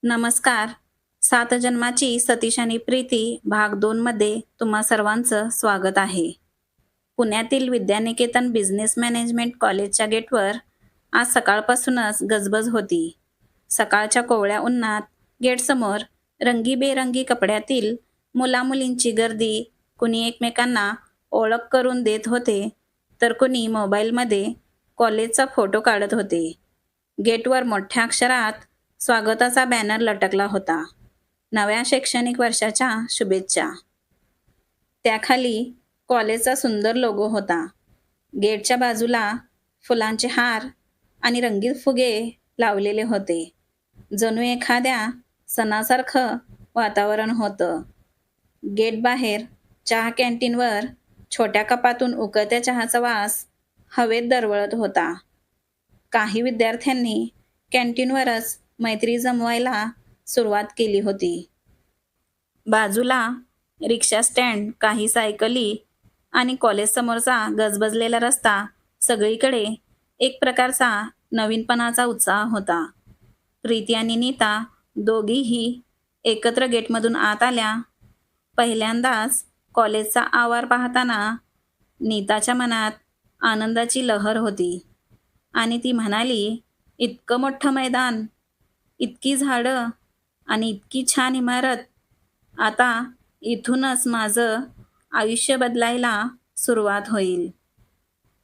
नमस्कार. सात जन्माची सतीश आणि प्रीती भाग 2 मध्ये तुम्हा सर्वांचं स्वागत आहे. पुण्यातील विद्यानिकेतन बिझनेस मॅनेजमेंट कॉलेजच्या गेटवर आज सकाळपासूनच गजबज होती. सकाळच्या कोवळ्या उन्हात गेटसमोर रंगीबेरंगी कपड्यातील मुलामुलींची गर्दी. कुणी एकमेकांना ओळख करून देत होते, तर कुणी मोबाईलमध्ये कॉलेजचा फोटो काढत होते. गेटवर मोठ्या अक्षरात स्वागताचा बॅनर लटकला होता. नव्या शैक्षणिक वर्षाच्या शुभेच्छा. त्याखाली कॉलेजचा सुंदर लोगो होता. गेटच्या बाजूला फुलांचे हार आणि रंगीत फुगे लावलेले होते. जणू एखाद्या सणासारखं वातावरण होतं. गेट बाहेर चहा कॅन्टीनवर छोट्या कपातून उकळत्या चहाचा वास हवेत दरवळत होता. काही विद्यार्थ्यांनी कॅन्टीनवरच मैत्री जमवायला सुरुवात केली होती. बाजूला रिक्षा स्टँड, काही सायकली आणि कॉलेजसमोरचा गजबजलेला रस्ता, सगळीकडे एक प्रकारचा नवीनपणाचा उत्साह होता. प्रीती आणि नीता दोघीही एकत्र गेटमधून आत आल्या. पहिल्यांदाच कॉलेजचा आवार पाहताना नीताच्या मनात आनंदाची लहर होती आणि ती म्हणाली, इतकं मोठं मैदान, इतकी झाडं आणि इतकी छान इमारत. आता इथूनच माझं आयुष्य बदलायला सुरुवात होईल.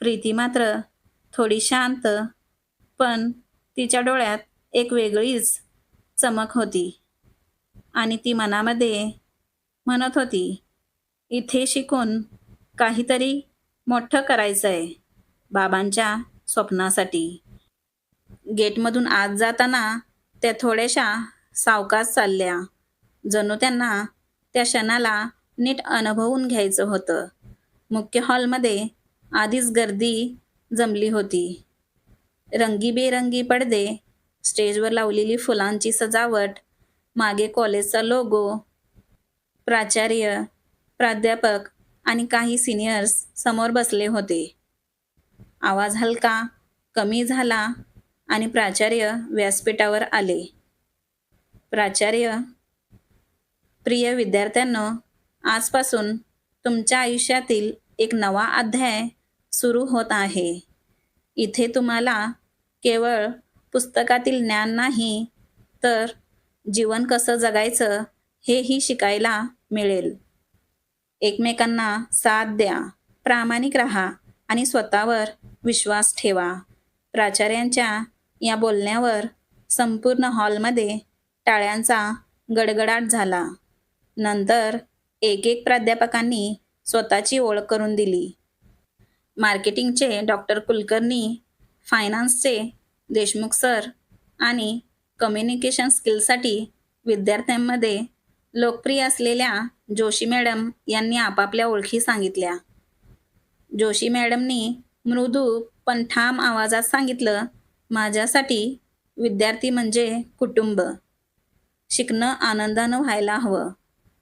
प्रीती मात्र थोडी शांत, पण तिच्या डोळ्यात एक वेगळीच चमक होती आणि ती मनामध्ये म्हणत होती, इथे शिकून काहीतरी मोठं करायचंय बाबांच्या स्वप्नासाठी. गेटमधून आत जाताना त्या थोड्याशा सावकाश चालल्या. जणू त्यांना त्या क्षणाला नीट अनुभवून घ्यायचं होतं. मुख्य हॉलमध्ये आधीच गर्दी जमली होती. रंगीबेरंगी पडदे, स्टेजवर लावलेली फुलांची सजावट, मागे कॉलेजचा लोगो, प्राचार्य, प्राध्यापक आणि काही सिनियर्स समोर बसले होते. आवाज हलका कमी झाला आणि प्राचार्य व्यासपीठावर आले. प्राचार्य, प्रिय विद्यार्थ्यांनो, आजपासून तुमच्या आयुष्यातील एक नवा अध्याय सुरू होत आहे. इथे तुम्हाला केवळ पुस्तकातील ज्ञान नाही, तर जीवन कसं जगायचं हेही शिकायला मिळेल. एकमेकांना साथ द्या, प्रामाणिक राहा आणि स्वतःवर विश्वास ठेवा. प्राचार्यांच्या या बोलण्यावर संपूर्ण हॉलमध्ये टाळ्यांचा गडगडाट झाला. नंतर एक एक प्राध्यापकांनी स्वतःची ओळख करून दिली. मार्केटिंगचे डॉक्टर कुलकर्णी, फायनान्सचे देशमुख सर आणि कम्युनिकेशन स्किलसाठी विद्यार्थ्यांमध्ये लोकप्रिय असलेल्या जोशी मॅडम यांनी आपापल्या ओळखी सांगितल्या. जोशी मॅडमनी मृदू पण ठाम आवाजात सांगितलं, माझ्यासाठी विद्यार्थी म्हणजे कुटुंब. शिकणं आनंदानं व्हायला हवं.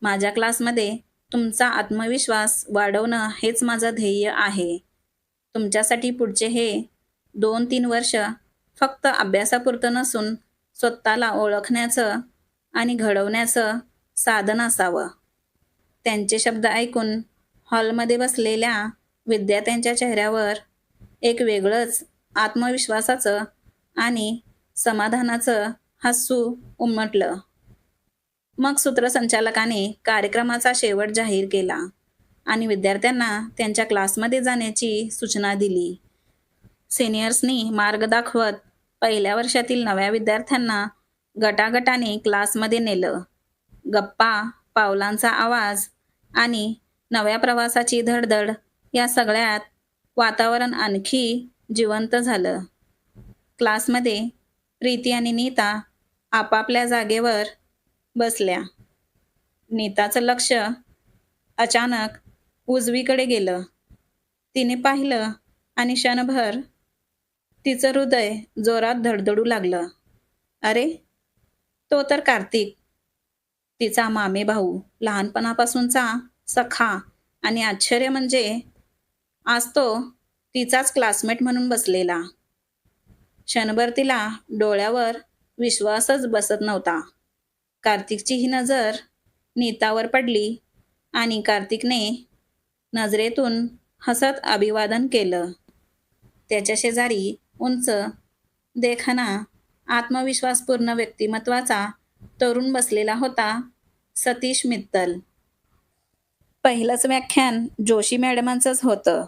माझ्या क्लासमध्ये तुमचा आत्मविश्वास वाढवणं हेच माझं ध्येय आहे. तुमच्यासाठी पुढचे हे 2-3 वर्ष फक्त अभ्यासापुरतं नसून स्वतःला ओळखण्याचं आणि घडवण्याचं साधन असावं. त्यांचे शब्द ऐकून हॉलमध्ये बसलेल्या विद्यार्थ्यांच्या चेहऱ्यावर एक वेगळंच आत्मविश्वासाचं आणि समाधानाचं हसू उमटलं. मग सूत्रसंचालकाने कार्यक्रमाचा शेवट जाहीर केला आणि विद्यार्थ्यांना त्यांच्या क्लासमध्ये जाण्याची सूचना दिली. सिनियर्सनी मार्ग दाखवत पहिल्या वर्षातील नव्या विद्यार्थ्यांना गटागटाने क्लासमध्ये नेलं. गप्पा, पावलांचा आवाज आणि नव्या प्रवासाची धडधड या सगळ्यात वातावरण आणखी जिवंत झालं. क्लासमध्ये प्रीती आणि नीता आपापल्या जागेवर बसल्या. नीताचं लक्ष अचानक उजवीकडे गेलं. तिने पाहिलं आणि क्षणभर तिचं हृदय जोरात धडधडू लागलं. अरे, तो तर कार्तिक, तिचा मामे भाऊ, लहानपणापासूनचा सखा. आणि आश्चर्य म्हणजे आज तो तिचाच क्लासमेट म्हणून बसलेला. क्षणभर तिला डोळ्यावर विश्वासच बसत नव्हता. कार्तिकची ही नजर नीतावर पडली आणि कार्तिकने नजरेतून हसत अभिवादन केलं. त्याच्या शेजारी उंच, देखणा, आत्मविश्वासपूर्ण व्यक्तिमत्वाचा तरुण बसलेला होता, सतीश मित्तल. पहिलंच व्याख्यान जोशी मॅडमांचंच होतं.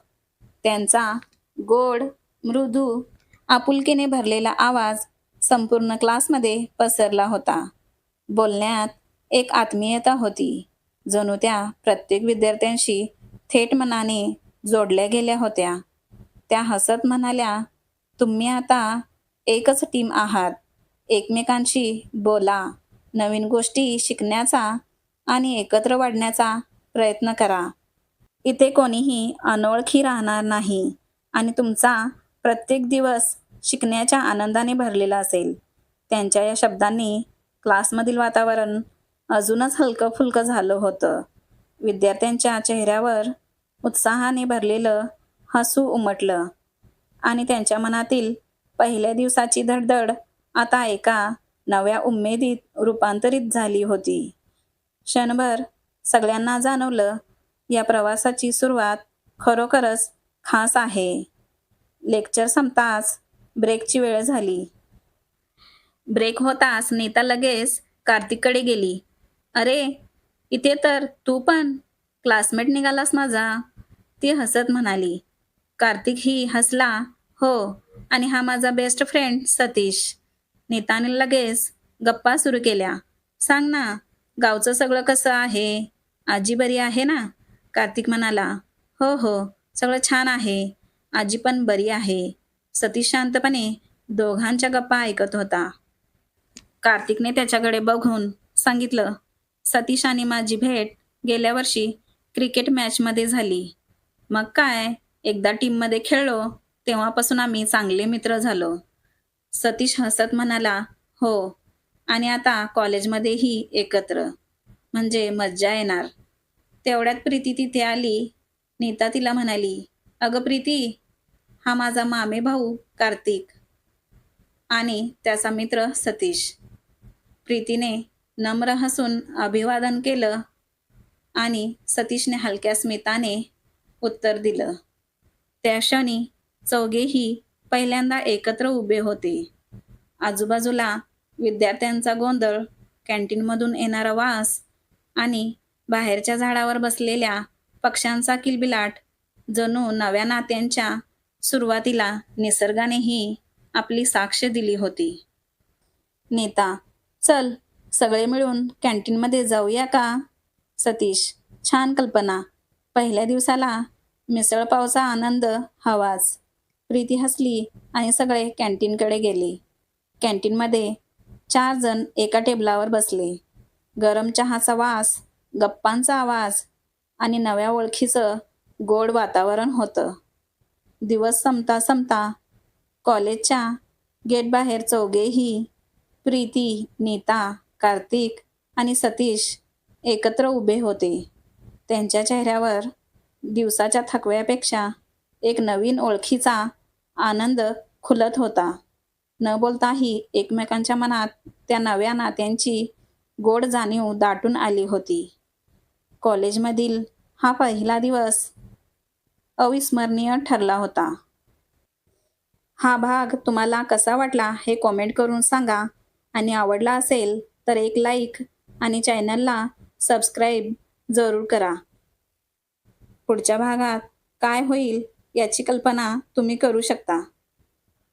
त्यांचा गोड, मृदू, आपुलकीने भरलेला आवाज संपूर्ण क्लासमध्ये पसरला होता. बोलण्यात एक आत्मीयता होती, जणू त्या प्रत्येक विद्यार्थ्यांशी थेट मनाने जोडल्या गेल्या होत्या. त्या हसत म्हणाल्या, तुम्ही आता एकच टीम आहात. एकमेकांशी बोला, नवीन गोष्टी शिकण्याचा आणि एकत्र वाढण्याचा प्रयत्न करा. इथे कोणीही अनोळखी राहणार नाही आणि तुमचा प्रत्येक दिवस शिकण्याच्या आनंदाने भरलेला असेल. त्यांच्या या शब्दांनी क्लासमधील वातावरण अजूनच हलकं फुलकं झालं होतं. विद्यार्थ्यांच्या चेहऱ्यावर उत्साहाने भरलेलं हसू उमटलं आणि त्यांच्या मनातील पहिल्या दिवसाची धडधड आता एका नव्या उमेदीत रूपांतरित झाली होती. क्षणभर सगळ्यांना जाणवलं, या प्रवासाची सुरुवात खरोखरच खास आहे. लेक्चर संपताच ब्रेकची वेळ झाली. ब्रेक होताच नीता लगेच कार्तिककडे गेली. अरे, इथे तर तू पण क्लासमेट निघालास माझा, ती हसत म्हणाली. कार्तिकही हसला. हो, आणि हा माझा बेस्ट फ्रेंड सतीश. नीताने लगेच गप्पा सुरू केल्या. सांग ना, गावचं सगळं कसं आहे? आजी बरी आहे ना? कार्तिक म्हणाला. हो हो, सगळं छान आहे. आजी पण बरी आहे. सतीश शांतपणे दोघांच्या गप्पा ऐकत होता. कार्तिकने त्याच्याकडे बघून सांगितलं, सतीश आणि माझी भेट गेल्या वर्षी क्रिकेट मॅचमध्ये झाली. मग काय, एकदा टीममध्ये खेळलो तेव्हापासून आम्ही चांगले मित्र झालो. सतीश हसत म्हणाला. हो, आणि आता कॉलेजमध्येही एकत्र, म्हणजे मज्जा येणार. तेवढ्यात प्रीती तिथे आली. नीता तिला म्हणाली, अगं प्रीती, हा माझा मामे भाऊ कार्तिक आणि त्याचा मित्र सतीश. प्रीतीने नम्र हसून अभिवादन केलं आणि सतीशने हलक्या स्मिताने उत्तर दिलं. त्या क्षणी चौघेही पहिल्यांदा एकत्र उभे होते. आजूबाजूला विद्यार्थ्यांचा गोंधळ, कॅन्टीनमधून येणारा वास आणि बाहेरच्या झाडावर बसलेल्या पक्ष्यांचा किलबिलाट जणू नव्या नात्यांच्या सुरुवातीला निसर्गानेही आपली साक्ष दिली होती. नीता, चल सगळे मिळून कॅन्टीनमध्ये जाऊया का? सतीश, छान कल्पना. पहिल्या दिवसाला मिसळपावचा आनंद हवाच. प्रीती हसली आणि सगळे कॅन्टीनकडे गेले. कॅन्टीनमध्ये 4 जण एका टेबलावर बसले. गरम चहाचा वास, गप्पांचा आवाज आणि नव्या ओळखीचं गोड वातावरण होतं. दिवस संपता संपता कॉलेजच्या गेटबाहेर चौघेही, प्रीती, नीता, कार्तिक आणि सतीश एकत्र उभे होते. त्यांच्या चेहऱ्यावर दिवसाच्या थकव्यापेक्षा एक नवीन ओळखीचा आनंद खुलत होता. न बोलताही एकमेकांच्या मनात त्या नव्या नात्यांची गोड जाणीव दाटून आली होती. कॉलेजमधील हा पहिला दिवस अविस्मरणीय ठरला होता. हा भाग तुम्हाला कसा वाटला हे कॉमेंट करून सांगा आणि आवडला असेल तर एक लाईक आणि चॅनलला सबस्क्राईब जरूर करा. पुढच्या भागात काय होईल याची कल्पना तुम्ही करू शकता.